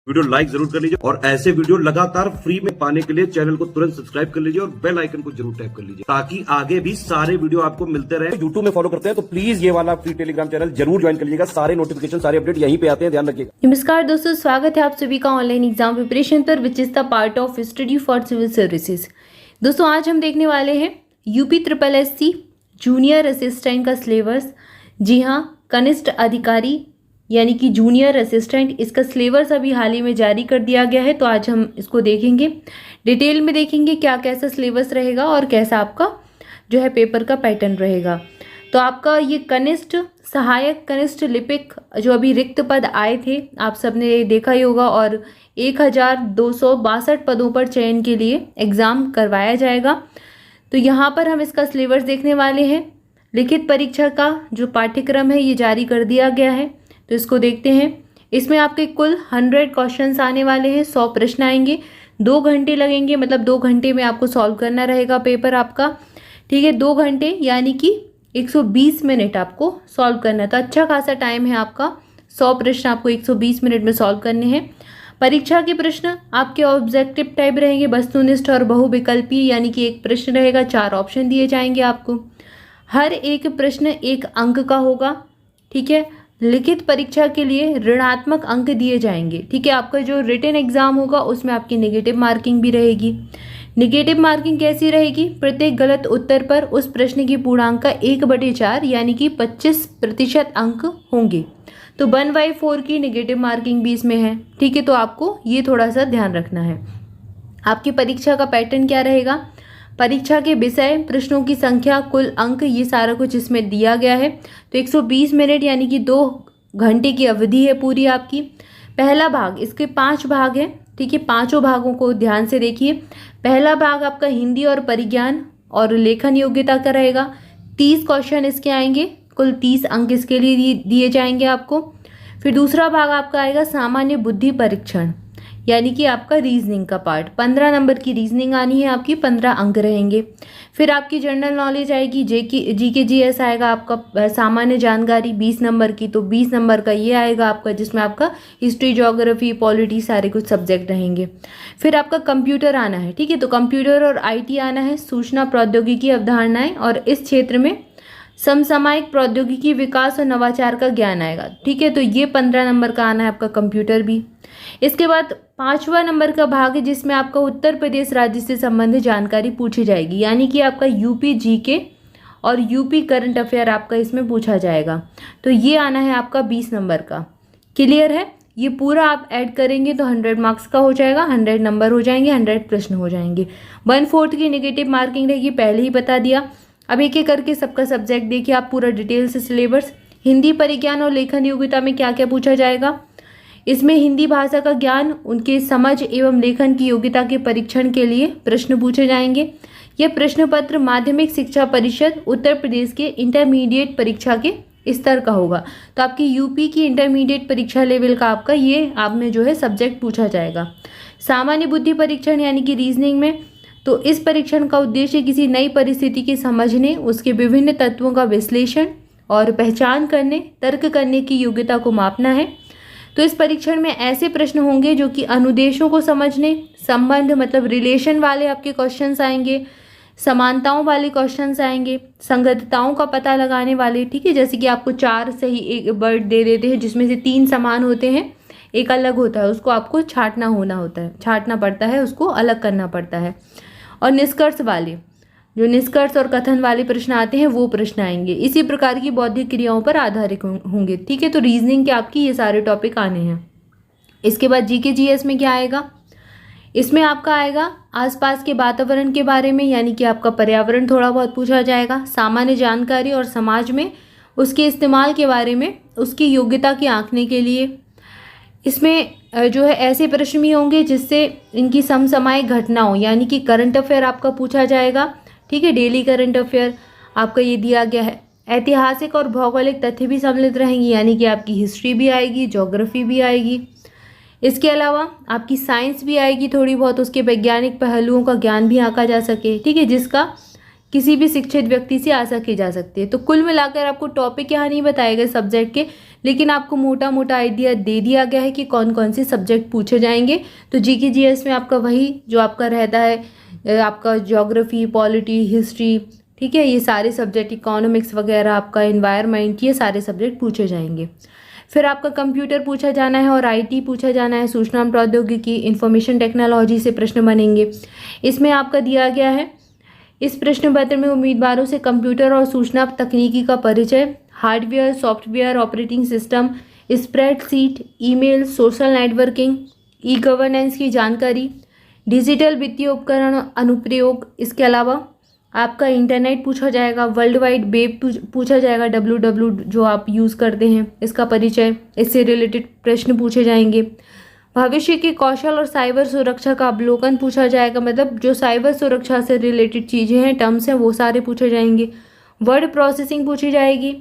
Video like जरूर कर लीजिए और ऐसे वीडियो लगातार फ्री में पाने के लिए चैनल को तुरंत सब्सक्राइब कर लीजिए और बेल आइकन को जरूर टैप कर लीजिए ताकि आगे भी सारे वीडियो आपको मिलते रहे। यूट्यूब में फॉलो करते हैं तो प्लीज ये वाला फ्री टेलीग्राम चैनल जरूर ज्वाइन कर लीजिएगा। सारे नोटिफिकेशन सारे अपडेट यहीं पे आते हैं, ध्यान रखिएगा। नमस्कार दोस्तों, स्वागत है आप सभी का ऑनलाइन एग्जाम प्रिपरेशन पर which is the part of study for civil services. दोस्तों आज हम देखने वाले हैं UP triple SC junior assistant का सिलेबस। जी हाँ, कनिष्ठ अधिकारी यानी कि जूनियर असिस्टेंट, इसका सिलेबस अभी हाल ही में जारी कर दिया गया है। तो आज हम इसको देखेंगे, डिटेल में देखेंगे क्या कैसा सिलेबस रहेगा और कैसा आपका जो है पेपर का पैटर्न रहेगा। तो आपका ये कनिष्ठ सहायक कनिष्ठ लिपिक जो अभी रिक्त पद आए थे आप सबने देखा ही होगा और 1262 पदों पर चयन के लिए एग्ज़ाम करवाया जाएगा। तो यहाँ पर हम इसका सिलेबस देखने वाले हैं। लिखित परीक्षा का जो पाठ्यक्रम है ये जारी कर दिया गया है, तो इसको देखते हैं। इसमें आपके कुल 100 क्वेश्चंस आने वाले हैं, 100 प्रश्न आएंगे, 2 घंटे लगेंगे, मतलब 2 घंटे में आपको सॉल्व करना रहेगा पेपर आपका। ठीक है, 2 घंटे यानी कि 120 मिनट आपको सॉल्व करना है। तो अच्छा खासा टाइम है आपका, 100 प्रश्न आपको 120 मिनट में सॉल्व करने हैं। परीक्षा के प्रश्न आपके ऑब्जेक्टिव टाइप रहेंगे, वस्तुनिष्ठ और बहुविकल्पीय, यानी कि एक प्रश्न रहेगा, 4 ऑप्शन दिए जाएंगे आपको। हर एक प्रश्न 1 अंक का होगा। ठीक है, लिखित परीक्षा के लिए ऋणात्मक अंक दिए जाएंगे। ठीक है, आपका जो रिटन एग्जाम होगा उसमें आपकी नेगेटिव मार्किंग भी रहेगी। नेगेटिव मार्किंग कैसी रहेगी? प्रत्येक गलत उत्तर पर उस प्रश्न की पूर्णांक का 1/4 यानी कि 25% अंक होंगे। तो 1/4 की नेगेटिव मार्किंग भी इसमें है। ठीक है, तो आपको ये थोड़ा सा ध्यान रखना है। आपकी परीक्षा का पैटर्न क्या रहेगा? परीक्षा के विषय, प्रश्नों की संख्या, कुल अंक, ये सारा कुछ इसमें दिया गया है। तो 120 मिनट यानी कि 2 घंटे की अवधि है पूरी आपकी। पहला भाग, इसके 5 भाग हैं। ठीक है, पांचों भागों को ध्यान से देखिए। पहला भाग आपका हिंदी और परिज्ञान और लेखन योग्यता का रहेगा। 30 क्वेश्चन इसके आएंगे, कुल 30 अंक इसके लिए दिए जाएंगे आपको। फिर दूसरा भाग आपका आएगा सामान्य बुद्धि परीक्षण, यानी कि आपका रीजनिंग का पार्ट। 15 नंबर की रीजनिंग आनी है आपकी, 15 अंक रहेंगे। फिर आपकी जनरल नॉलेज आएगी, जीके जीएस आएगा आपका, सामान्य जानकारी 20 नंबर की। तो 20 नंबर का ये आएगा आपका, जिसमें आपका हिस्ट्री, ज्योग्राफी, पॉलिटी सारे कुछ सब्जेक्ट रहेंगे। फिर आपका कंप्यूटर आना है। ठीक है, तो कंप्यूटर और IT आना है, सूचना प्रौद्योगिकी अवधारणाएं, और इस क्षेत्र में समसामयिक प्रौद्योगिकी विकास और नवाचार का ज्ञान आएगा। ठीक है, तो ये 15 नंबर का आना है आपका कंप्यूटर भी। इसके बाद 5वां नंबर का भाग है जिसमें आपका उत्तर प्रदेश राज्य से संबंधित जानकारी पूछी जाएगी, यानी कि आपका यूपी जीके और यूपी करंट अफेयर आपका इसमें पूछा जाएगा। तो ये आना है आपका 20 नंबर का। क्लियर है? ये पूरा आप ऐड करेंगे तो 100 मार्क्स का हो जाएगा, 100 नंबर हो जाएंगे, 100 प्रश्न हो जाएंगे। 1/4 की नेगेटिव मार्किंग रहेगी, पहले ही बता दिया। अब एक एक करके सबका सब्जेक्ट देखिए आप पूरा डिटेल से सिलेबस। हिंदी परिज्ञान और लेखन योग्यता में क्या क्या पूछा जाएगा? इसमें हिंदी भाषा का ज्ञान, उनके समझ एवं लेखन की योग्यता के परीक्षण के लिए प्रश्न पूछे जाएंगे। यह प्रश्न पत्र माध्यमिक शिक्षा परिषद उत्तर प्रदेश के इंटरमीडिएट परीक्षा के स्तर का होगा। तो आपकी यूपी की इंटरमीडिएट परीक्षा लेवल का आपका ये आप में जो है सब्जेक्ट पूछा जाएगा। सामान्य बुद्धि परीक्षण यानी कि रीजनिंग में, तो इस परीक्षण का उद्देश्य किसी नई परिस्थिति की समझने, उसके विभिन्न तत्वों का विश्लेषण और पहचान करने, तर्क करने की योग्यता को मापना है। तो इस परीक्षण में ऐसे प्रश्न होंगे जो कि अनुदेशों को समझने, संबंध मतलब रिलेशन वाले आपके क्वेश्चंस आएंगे, समानताओं वाले क्वेश्चंस आएंगे, संगतताओं का पता लगाने वाले। ठीक है, जैसे कि आपको 4 सही एक वर्ड दे देते हैं जिसमें से 3 समान होते हैं, एक अलग होता है, उसको आपको छांटना पड़ता है, उसको अलग करना पड़ता है। और निष्कर्ष वाले, जो निष्कर्ष और कथन वाले प्रश्न आते हैं वो प्रश्न आएंगे। इसी प्रकार की बौद्धिक क्रियाओं पर आधारित होंगे। ठीक है, तो रीजनिंग के आपकी ये सारे टॉपिक आने हैं। इसके बाद जीके जीएस में क्या आएगा? इसमें आपका आएगा आसपास के वातावरण के बारे में, यानी कि आपका पर्यावरण थोड़ा बहुत पूछा जाएगा। सामान्य जानकारी और समाज में उसके इस्तेमाल के बारे में, उसकी योग्यता की आंकने के लिए। इसमें जो है ऐसे प्रश्न भी होंगे जिससे इनकी समसामयिक घटनाओं यानी कि करंट अफेयर आपका पूछा जाएगा। ठीक है, डेली करंट अफेयर आपका ये दिया गया है। ऐतिहासिक और भौगोलिक तथ्य भी सम्मिलित रहेंगी, यानी कि आपकी हिस्ट्री भी आएगी, ज्योग्राफी भी आएगी। इसके अलावा आपकी साइंस भी आएगी थोड़ी बहुत, उसके वैज्ञानिक पहलुओं का ज्ञान भी आंका जा सके। ठीक है, जिसका किसी भी शिक्षित व्यक्ति से आशा की जा सकती है। तो कुल मिलाकर आपको टॉपिक यहाँ नहीं बताए गए सब्जेक्ट के, लेकिन आपको मोटा मोटा आइडिया दे दिया गया है कि कौन कौन से सब्जेक्ट पूछे जाएंगे। तो जीके जीएस में आपका वही जो आपका रहता है, आपका ज्योग्राफी, पॉलिटी, हिस्ट्री, ठीक है, ये सारे सब्जेक्ट, इकोनॉमिक्स वगैरह, आपका एनवायरनमेंट, ये सारे सब्जेक्ट पूछे जाएंगे। फिर आपका कंप्यूटर पूछा जाना है और आईटी पूछा जाना है, सूचना प्रौद्योगिकी, इंफॉर्मेशन टेक्नोलॉजी से प्रश्न बनेंगे। इसमें आपका दिया गया है, इस प्रश्न पत्र में उम्मीदवारों से कंप्यूटर और सूचना तकनीकी का परिचय, hardware, software, operating system, spreadsheet, email, social networking, e governance की जानकारी, डिजिटल वित्तीय उपकरण अनुप्रयोग, इसके अलावा आपका इंटरनेट पूछा जाएगा, वर्ल्ड वाइड वेब पूछा जाएगा, WWW जो आप यूज़ करते हैं इसका परिचय, इससे रिलेटेड प्रश्न पूछे जाएंगे। भविष्य के कौशल और साइबर सुरक्षा का अवलोकन पूछा जाएगा, मतलब जो साइबर सुरक्षा से रिलेटेड चीज़ें हैं, टर्म्स हैं, वो सारे पूछे जाएंगे। वर्ड प्रोसेसिंग पूछी जाएगी,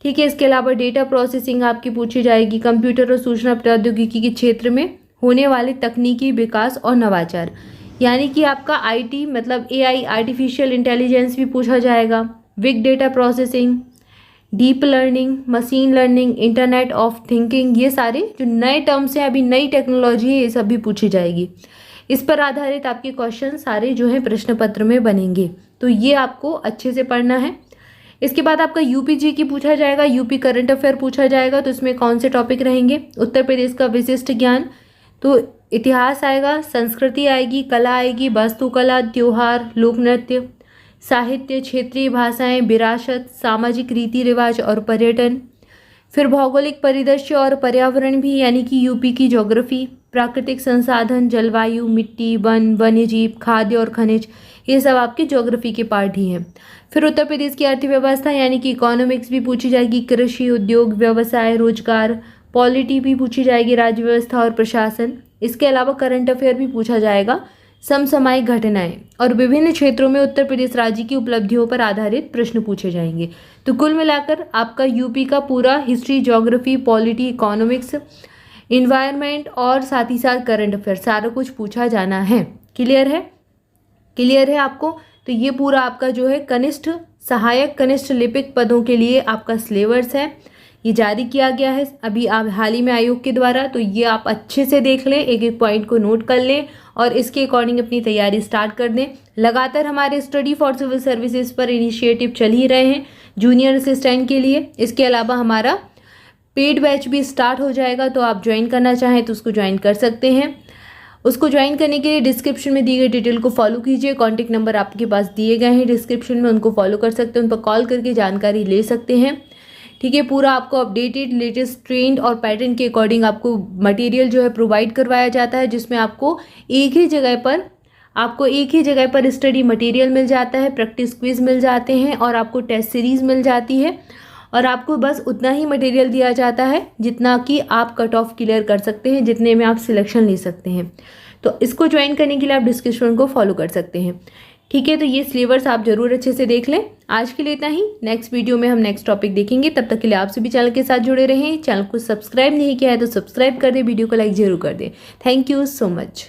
ठीक है। इसके अलावा डेटा प्रोसेसिंग आपकी पूछी जाएगी। कंप्यूटर और सूचना प्रौद्योगिकी के क्षेत्र में होने वाले तकनीकी विकास और नवाचार, यानी कि आपका आईटी मतलब AI, आर्टिफिशियल इंटेलिजेंस भी पूछा जाएगा। Big data processing, deep learning, machine learning, internet of thinking, ये सारे जो नए टर्म्स हैं, अभी नई टेक्नोलॉजी है, ये सब भी पूछी जाएगी। इस पर आधारित आपके क्वेश्चन सारे जो है प्रश्न पत्र में बनेंगे, तो ये आपको अच्छे से पढ़ना है। इसके बाद आपका यूपी की पूछा जाएगा, यूपी करंट अफेयर पूछा जाएगा। तो इसमें कौन से टॉपिक रहेंगे? उत्तर प्रदेश का विशिष्ट ज्ञान, तो इतिहास आएगा, संस्कृति आएगी, कला आएगी, वास्तुकला, त्योहार, लोक नृत्य, साहित्य, क्षेत्रीय भाषाएं, विरासत, सामाजिक रीति रिवाज और पर्यटन। फिर भौगोलिक परिदृश्य और पर्यावरण भी, यानी कि यूपी की ज्योग्राफी, प्राकृतिक संसाधन, जलवायु, मिट्टी, वन, वन्यजीव, खाद्य और खनिज, ये सब आपके ज्योग्राफी के पार्ट ही हैं। फिर उत्तर प्रदेश की अर्थव्यवस्था यानी कि इकोनॉमिक्स भी पूछी जाएगी, कृषि, उद्योग, व्यवसाय, रोजगार, पॉलिटी भी पूछी जाएगी, राज्य व्यवस्था और प्रशासन। इसके अलावा करंट अफेयर भी पूछा जाएगा, समसामयिक घटनाएं और विभिन्न क्षेत्रों में उत्तर प्रदेश राज्य की उपलब्धियों पर आधारित प्रश्न पूछे जाएंगे। तो कुल मिलाकर आपका यूपी का पूरा history, geography, polity, economics, environment और साथ ही साथ करंट अफेयर सारा कुछ पूछा जाना है। क्लियर है? क्लियर है आपको? तो ये पूरा आपका जो है कनिष्ठ, सहायक कनिष्ठ लिपिक पदों के लिए आपका सिलेबस है, ये जारी किया गया है अभी हाल ही में आयोग के द्वारा। तो ये आप अच्छे से देख लें, एक एक पॉइंट को नोट कर लें और इसके अकॉर्डिंग अपनी तैयारी स्टार्ट कर दें। लगातार हमारे स्टडी फॉर सिविल सर्विसेज पर इनिशिएटिव चल ही रहे हैं जूनियर असिस्टेंट के लिए। इसके अलावा हमारा पेड बैच भी स्टार्ट हो जाएगा, तो आप ज्वाइन करना चाहें तो उसको ज्वाइन कर सकते हैं। उसको ज्वाइन करने के लिए डिस्क्रिप्शन में दी गई डिटेल को फॉलो कीजिए। कॉन्टैक्ट नंबर आपके पास दिए गए हैं डिस्क्रिप्शन में, उनको फॉलो कर सकते हैं, उन पर कॉल करके जानकारी ले सकते हैं। ठीक है, पूरा आपको अपडेटेड, लेटेस्ट, ट्रेंड और पैटर्न के अकॉर्डिंग आपको मटेरियल जो है प्रोवाइड करवाया जाता है, जिसमें आपको एक ही जगह पर स्टडी मटेरियल मिल जाता है, प्रैक्टिस क्विज मिल जाते हैं और आपको टेस्ट सीरीज मिल जाती है और आपको बस उतना ही मटेरियल दिया जाता है जितना कि आप कट ऑफ क्लियर कर सकते हैं, जितने में आप सिलेक्शन ले सकते हैं। तो इसको ज्वाइन करने के लिए आप डिस्क्रिप्शन को फॉलो कर सकते हैं। ठीक है, तो ये सिलेबस आप जरूर अच्छे से देख लें। आज के लिए इतना ही, नेक्स्ट वीडियो में हम नेक्स्ट टॉपिक देखेंगे। तब तक के लिए आप सभी चैनल के साथ जुड़े रहें। चैनल को सब्सक्राइब नहीं किया है तो सब्सक्राइब कर दें, वीडियो को लाइक जरूर कर दें। Thank you so much.